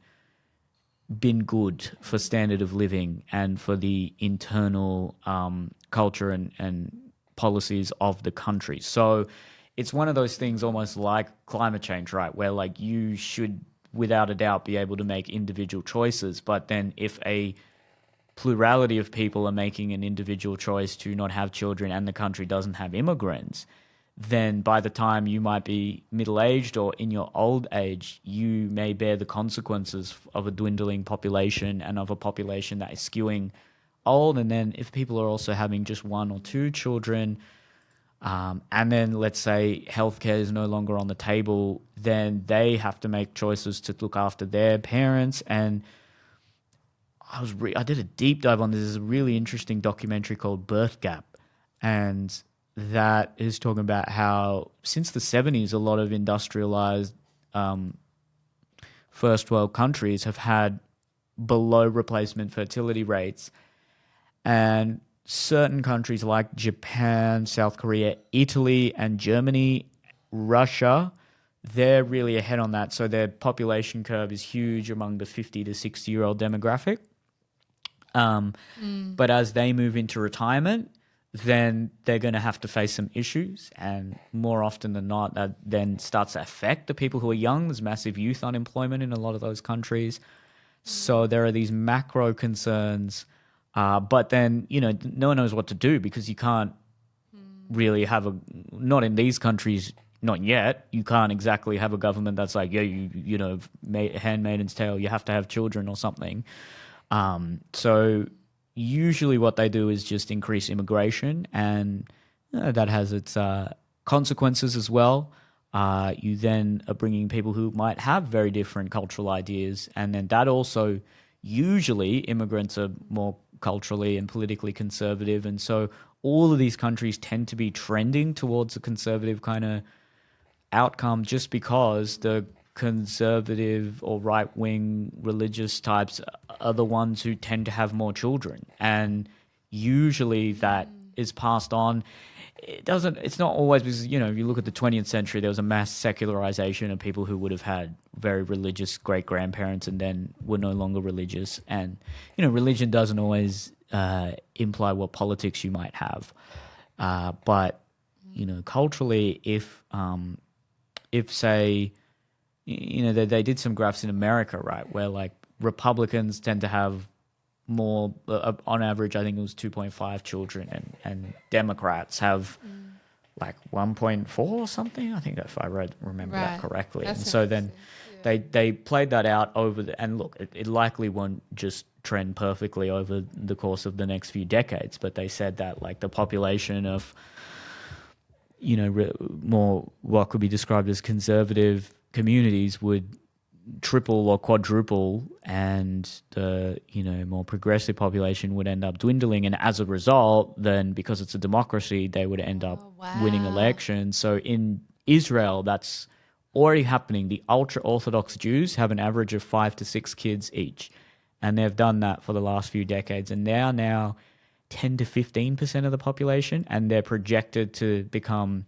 been good for standard of living and for the internal culture and policies of the country. So it's one of those things almost like climate change, right? Where like you should, without a doubt, be able to make individual choices. But then if a plurality of people are making an individual choice to not have children and the country doesn't have immigrants, then by the time you might be middle-aged or in your old age, you may bear the consequences of a dwindling population and of a population that is skewing old. And then if people are also having just one or two children, and then let's say healthcare is no longer on the table, then they have to make choices to look after their parents. And I did a deep dive on this. There's a really interesting documentary called Birth Gap, and that is talking about how since the 70s, a lot of industrialized first world countries have had below replacement fertility rates. And certain countries like Japan, South Korea, Italy, and Germany, Russia, they're really ahead on that. So their population curve is huge among the 50 to 60-year-old demographic. But as they move into retirement, then they're going to have to face some issues. And more often than not, that then starts to affect the people who are young. There's massive youth unemployment in a lot of those countries. So there are these macro concerns. But then, no one knows what to do, because you can't really have not in these countries, not yet, you can't exactly have a government that's like, handmaiden's tale, you have to have children or something. So usually what they do is just increase immigration, and that has its consequences as well. You then are bringing people who might have very different cultural ideas, and then that also, usually immigrants are more culturally and politically conservative, and so all of these countries tend to be trending towards a conservative kind of outcome, just because the conservative or right-wing religious types are the ones who tend to have more children, and usually that is passed on. It's not always, because if you look at the 20th century, there was a mass secularization of people who would have had very religious great-grandparents and then were no longer religious. And religion doesn't always imply what politics you might have, but culturally, if say they did some graphs in America, right, where like Republicans tend to have more, on average, I think it was 2.5 children, and Democrats have like 1.4 or something. I think if I remember that correctly. That's and so then they played that out and look, it likely won't just trend perfectly over the course of the next few decades, but they said that like the population of more what could be described as conservative communities would triple or quadruple, and the more progressive population would end up dwindling. And as a result, then because it's a democracy, they would end up winning elections. So in Israel, that's already happening. The ultra-Orthodox Jews have an average of 5 to 6 kids each, and they've done that for the last few decades, and they are now 10 to 15% of the population, and they're projected to become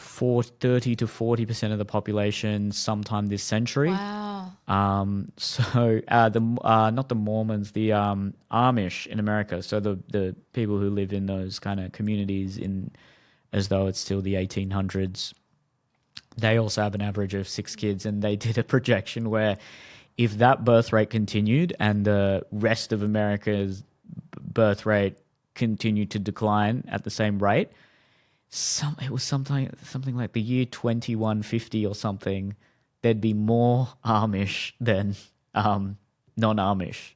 30 to 40% of the population sometime this century. Wow. So not the Mormons, the Amish in America. So the people who live in those kind of communities as though it's still the 1800s, they also have an average of 6 kids, and they did a projection where if that birth rate continued and the rest of America's birth rate continued to decline at the same rate, it was something like the year 2150 or something, there'd be more Amish than non-Amish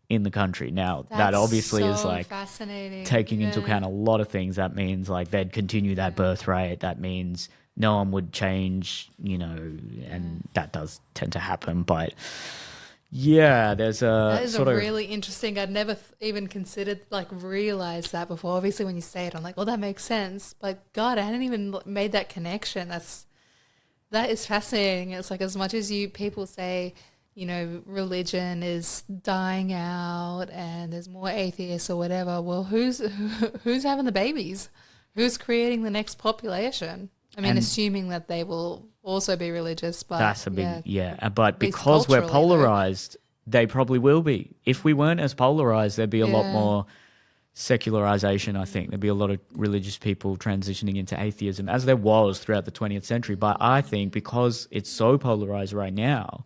in the country. Now, that That's obviously is so like fascinating. taking into Yeah. account a lot of things. That means like they'd continue that birth rate. That means no one would change, and that does tend to happen. But yeah, there's That a is sort a of really interesting. I'd never even considered, like, realized that before. Obviously, when you say it, I'm like, well, that makes sense. But God, I hadn't even made that connection. That is fascinating. It's like, as much as people say, religion is dying out and there's more atheists or whatever. Well, who's having the babies? Who's creating the next population? I mean, And assuming that they will also be religious, but that's a big But at least because we're culturally, though. polarized, they probably will be. If we weren't as polarized, there'd be a lot Yeah. more secularization. I think there'd be a lot of religious people transitioning into atheism, as there was throughout the 20th century. But I think because it's so polarized right now,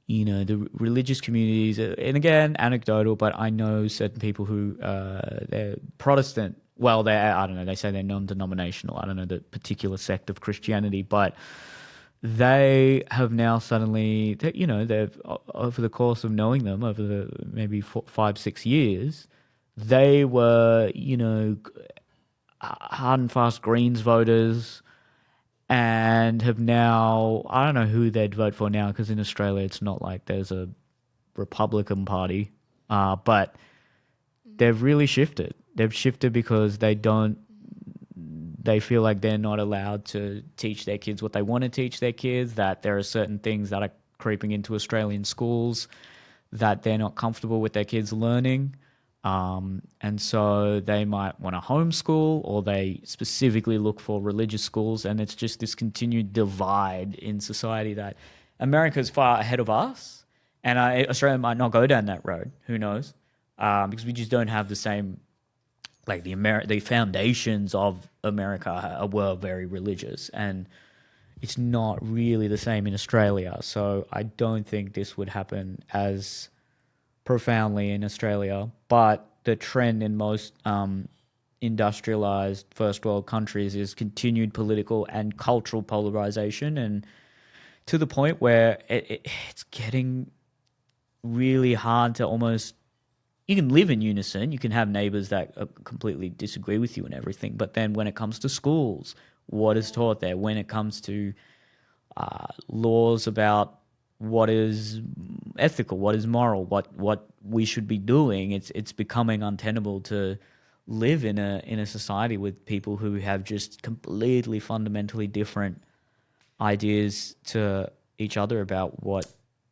the religious communities, and again, anecdotal, but I know certain people who they're Protestant. Well, I don't know. They say they're non-denominational. I don't know the particular sect of Christianity, but they have now suddenly, they've over the course of knowing them over the maybe 5-6 years, they were, hard and fast Greens voters, and have now, I don't know who they'd vote for now, because in Australia it's not like there's a Republican Party, but they've really shifted. They've shifted because they feel like they're not allowed to teach their kids what they want to teach their kids, that there are certain things that are creeping into Australian schools that they're not comfortable with their kids learning. And so they might want to homeschool, or they specifically look for religious schools. And it's just this continued divide in society that America's far ahead of us. And Australia might not go down that road. Who knows? Because we just don't have the same, like the foundations of America were very religious, and it's not really the same in Australia. So I don't think this would happen as profoundly in Australia, but the trend in most industrialized first world countries is continued political and cultural polarization, and to the point where it's getting really hard to almost, you can live in unison, you can have neighbors that completely disagree with you and everything, but then when it comes to schools, what is taught there? When it comes to laws about what is ethical, what is moral, what we should be doing, it's becoming untenable to live in a society with people who have just completely fundamentally different ideas to each other about what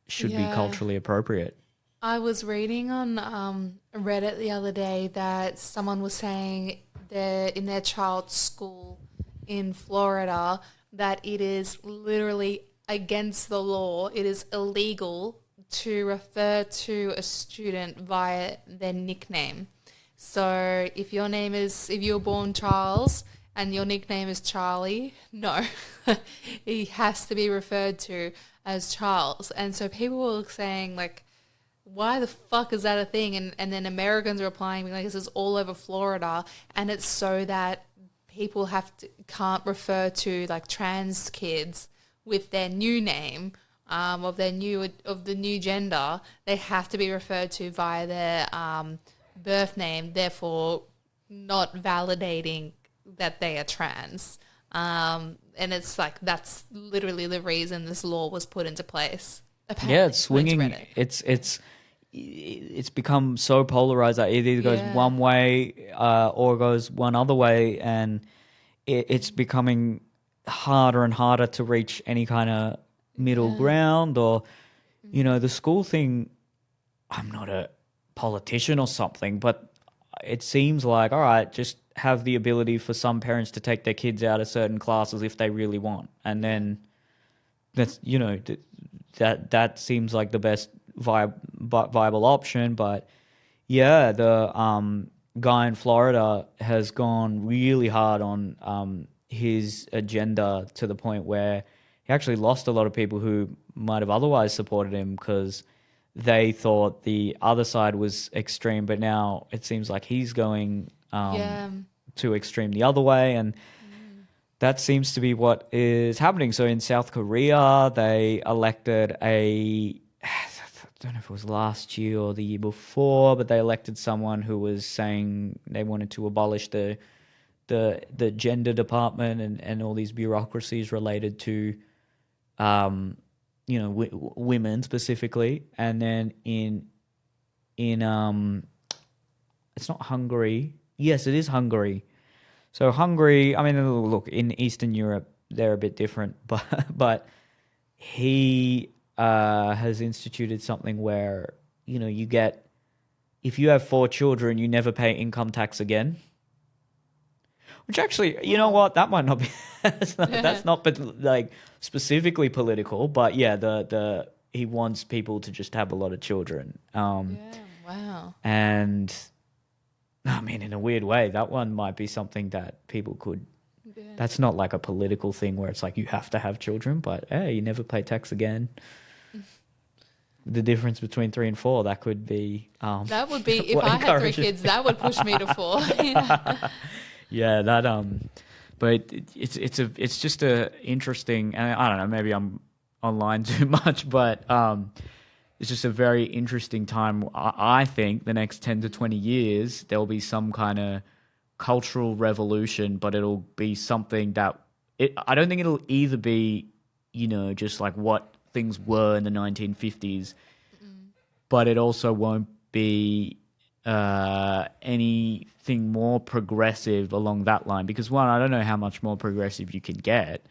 should be culturally appropriate. I was reading on Reddit the other day that someone was saying that in their child's school in Florida that it is literally against the law. It is illegal to refer to a student via their nickname. So if you're born Charles and your nickname is Charlie, no, he has to be referred to as Charles. And so people were saying, like, why the fuck is that a thing? And then Americans are replying, being like, this is all over Florida, and it's so that people can't refer to, like, trans kids with their new name of the new gender. They have to be referred to via their birth name, therefore not validating that they are trans. And it's like, that's literally the reason this law was put into place. Apparently, Yeah, it's swinging. It's become so polarized that it either goes one way or goes one other way, and it's becoming harder and harder to reach any kind of middle ground. Or, the school thing, I'm not a politician or something, but it seems like, all right, just have the ability for some parents to take their kids out of certain classes if they really want, and then that's that seems like the best viable option. But the guy in Florida has gone really hard on his agenda, to the point where he actually lost a lot of people who might have otherwise supported him because they thought the other side was extreme, but now it seems like he's going to extreme the other way, and that seems to be what is happening. So in South Korea, they elected don't know if it was last year or the year before, but they elected someone who was saying they wanted to abolish the gender department and all these bureaucracies related to, women specifically. And then in it's not Hungary. Yes, it is Hungary. So Hungary, I mean, look, in Eastern Europe, they're a bit different, but he has instituted something where, you get, if you have 4 children, you never pay income tax again. Which actually, you know what, that might not be, that's not like specifically political, but yeah, he wants people to just have a lot of children. Yeah, wow. And I mean, in a weird way, that one might be something that people could. Yeah. That's not like a political thing where it's like you have to have children, but hey, you never pay tax again. The difference between 3 and 4, that could be. That would be if I had 3 kids. That would push me to 4. Yeah. Yeah, that but it's just a interesting, and I don't know, maybe I'm online too much, but it's just a very interesting time. I think the next 10 to 20 years, there'll be some kind of cultural revolution, but it'll be something that I don't think it'll either be, just like what things were in the 1950s, but it also won't be anything more progressive along that line. Because 1, I don't know how much more progressive you can get,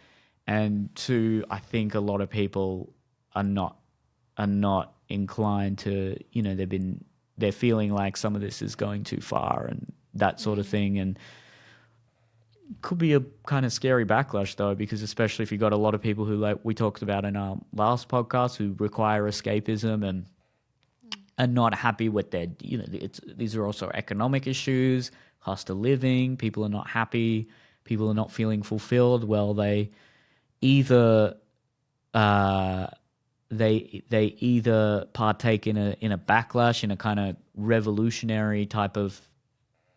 and 2, I think a lot of people are not inclined to, they're feeling like some of this is going too far and that sort of thing. And could be a kind of scary backlash though, because especially if you got a lot of people who, like we talked about in our last podcast, who require escapism and are not happy with their, these are also economic issues, cost of living, people are not happy, people are not feeling fulfilled. Well, they either they either partake in a backlash, in a kind of revolutionary type of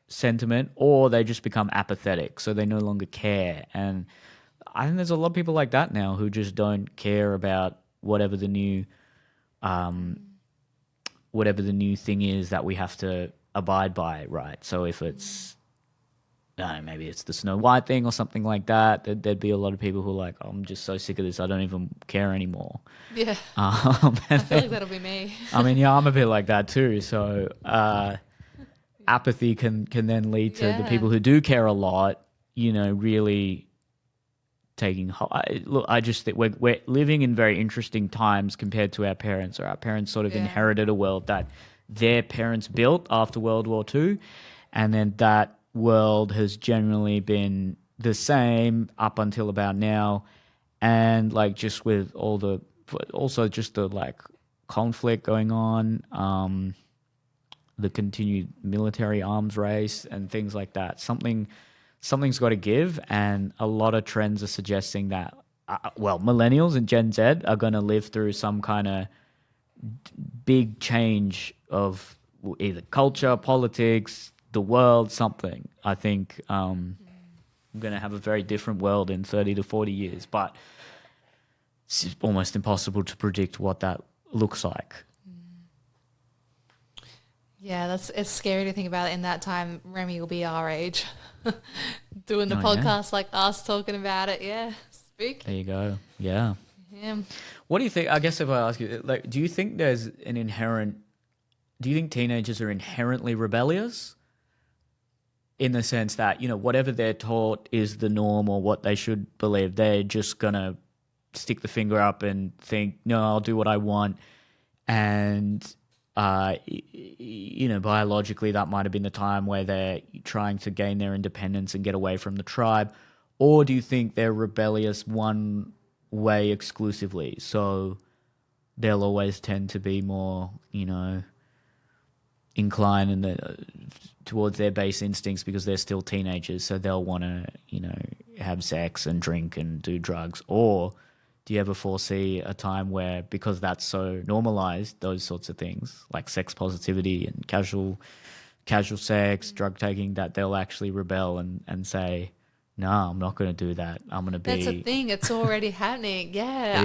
sentiment, or they just become apathetic, so they no longer care. And I think there's a lot of people like that now who just don't care about whatever the new thing is that we have to abide by, right? So if it's, maybe it's the Snow White thing or something like that, there'd be a lot of people who are like, I'm just so sick of this, I don't even care anymore. Yeah. I feel like that'll be me. I mean, yeah, I'm a bit like that too. So apathy can then lead to the people who do care a lot, really taking. Look, I just think we're living in very interesting times compared to our parents. Or our parents sort of inherited a world that their parents built after World War II, and then that world has generally been the same up until about now. And like just with all the, also just the like conflict going on, the continued military arms race and things like that, something's got to give. And a lot of trends are suggesting that, millennials and Gen Z are going to live through some kind of big change of either culture, politics, the world, something. I think we're going to have a very different world in 30 to 40 years, but it's almost impossible to predict what that looks like. Yeah, it's scary to think about it. In that time, Remy will be our age, doing the podcast like us, talking about it. Yeah, speak. There you go. Yeah. Yeah. What do you think? I guess if I ask you, like, do you think teenagers are inherently rebellious? In the sense that, whatever they're taught is the norm or what they should believe, they're just going to stick the finger up and think, no, I'll do what I want. And, biologically, that might have been the time where they're trying to gain their independence and get away from the tribe. Or do you think they're rebellious one way exclusively? So they'll always tend to be more, inclined towards their base instincts because they're still teenagers, so they'll want to, have sex and drink and do drugs? Or do you ever foresee a time where, because that's so normalized, those sorts of things like sex positivity and casual sex, drug taking, that they'll actually rebel and say, no, I'm not going to do that. I'm going to be... That's a thing. It's already happening. Yeah,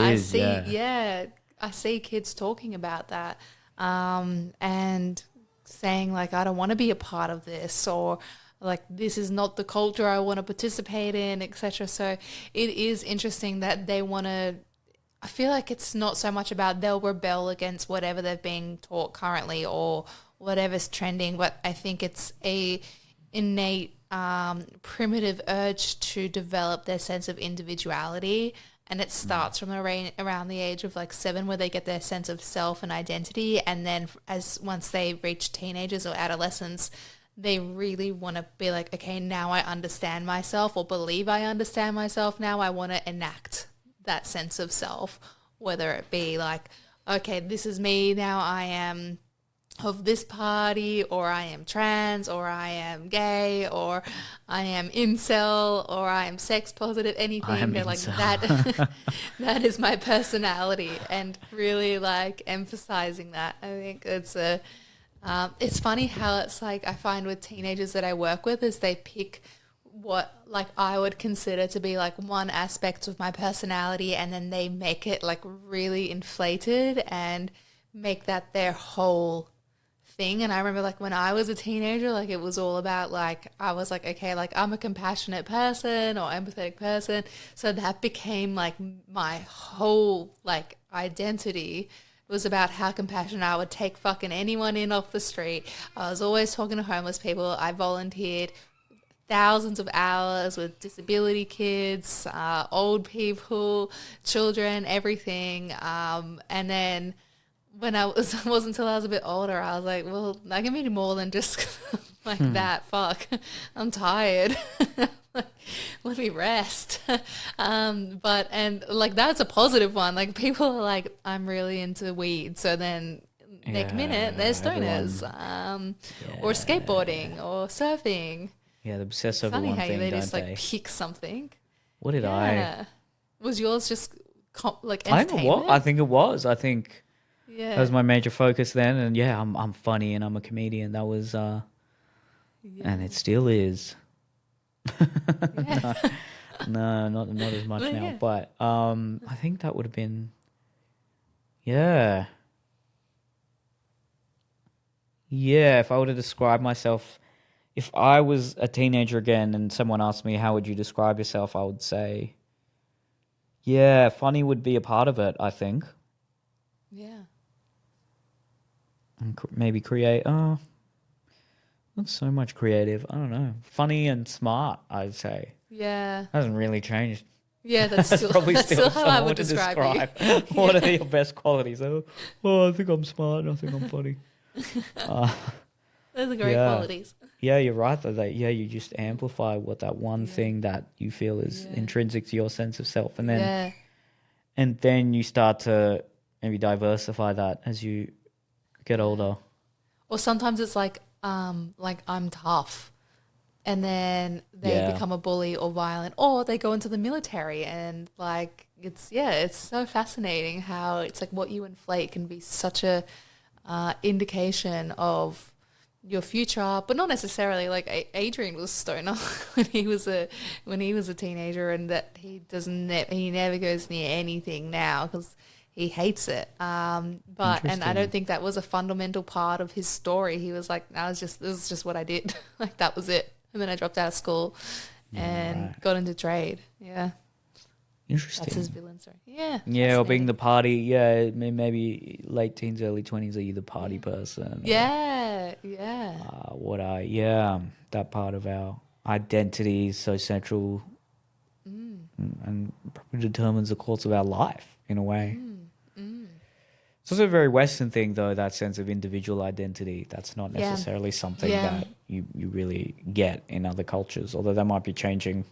I see kids talking about that. and saying like, I don't want to be a part of this, or like, this is not the culture I want to participate in, etc. So it is interesting that they want to, I feel like it's not so much about they'll rebel against whatever they're being taught currently or whatever's trending, but I think it's a innate primitive urge to develop their sense of individuality. And it starts from around the age of like 7, where they get their sense of self and identity. And then once they reach teenagers or adolescence, they really want to be like, okay, now I understand myself, or believe I understand myself. Now I want to enact that sense of self, whether it be like, okay, this is me, now I am of this party, or I am trans, or I am gay, or I am incel, or I am sex positive, anything. They're like, that that is my personality, and really like emphasizing that. I think it's funny how it's like, I find with teenagers that I work with, is they pick what like I would consider to be like one aspect of my personality, and then they make it like really inflated and make that their whole thing. And I remember like when I was a teenager, like it was all about like, I was like, okay, like I'm a compassionate person or empathetic person, so that became like my whole like identity. It was about how compassionate I would take fucking anyone in off the street. I was always talking to homeless people. I volunteered thousands of hours with disability kids, old people, children, everything. And then when it wasn't until I was a bit older, I was like, well, I can be more than just like that. Fuck, I'm tired. Let me rest. And like, that's a positive one. Like, people are like, I'm really into weed. So then next minute there's stoners, or skateboarding or surfing. Yeah, they obsess over Funny one how thing, they don't just they? like pick something. What did I? Was yours just like I think entertainment? I think it was. I think Yeah. that was my major focus then. And yeah, I'm funny and I'm a comedian. That was, and it still is. Yeah. No, not as much Well, now. yeah. But I think that would have been, yeah. Yeah, if I were to describe myself, if I was a teenager again and someone asked me, how would you describe yourself? I would say, yeah, funny would be a part of it, I think. Yeah. And maybe create, not so much creative. I don't know. Funny and smart, I'd say. Yeah. Hasn't really changed. Yeah, that's still, Probably that's still how I someone would to describe you. What are your best qualities? Oh, I think I'm smart. I think I'm funny. Those are great Yeah. qualities. Yeah, you're right though. That you just amplify what that one thing that you feel is intrinsic to your sense of self, and then you start to maybe diversify that as you get older. Or sometimes it's like I'm tough, and then they become a bully or violent, or they go into the military, and like it's so fascinating how it's like what you inflate can be such a indication of your future, but not necessarily. Like Adrian was stoner when he was a teenager, and that he never goes near anything now because he hates it. But and I don't think that was a fundamental part of his story. He was like, this is just what I did. Like that was it. And then I dropped out of school and got into trade. Yeah. Interesting. That's his villain story. Yeah. Yeah, or being the party. Yeah, maybe late teens, early 20s. Are you the party person? Yeah. That part of our identity is so central and probably determines the course of our life in a way. It's also a very Western thing, though, that sense of individual identity. That's not necessarily something that you really get in other cultures, although that might be changing.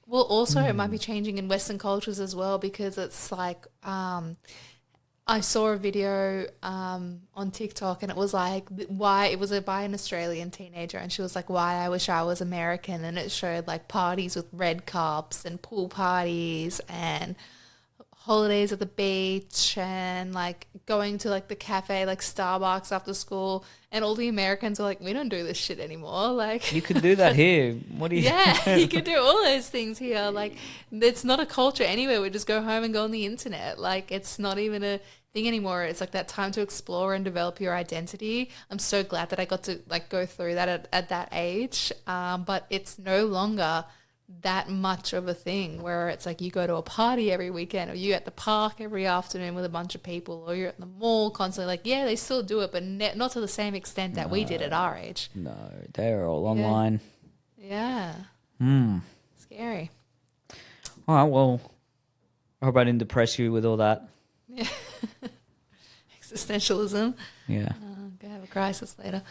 Well, also it might be changing in Western cultures as well, because it's like I saw a video on TikTok, and it was like by an Australian teenager, and she was like, why I wish I was American, and it showed like parties with red cups and pool parties and holidays at the beach and like going to like the cafe, like Starbucks after school. And all the Americans are like, we don't do this shit anymore. Like, You could do that here. What do you? yeah, you can do all those things here. Like, it's not a culture anywhere. We just go home and go on the internet. Like, it's not even a thing anymore. It's like that time to explore and develop your identity. I'm so glad that I got to like go through that at that age. But it's no longer that much of a thing where it's like you go to a party every weekend, or you at the park every afternoon with a bunch of people, or you're at the mall constantly. Like, yeah, they still do it, but not to the same extent that we did at our age. No, they're all online. Yeah. Scary. All right, well, I hope I didn't depress you with all that. Yeah. Existentialism. Yeah. Go have a crisis later.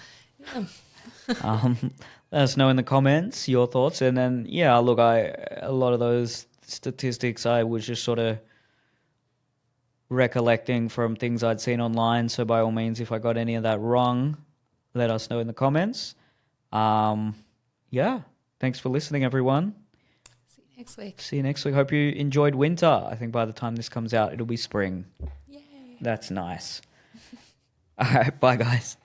Yeah. Let us know in the comments your thoughts. And then, yeah, look, a lot of those statistics I was just sort of recollecting from things I'd seen online. So by all means, if I got any of that wrong, let us know in the comments. Yeah, thanks for listening, everyone. See you next week. See you next week. Hope you enjoyed winter. I think by the time this comes out, it'll be spring. Yay. That's nice. All right, bye, guys.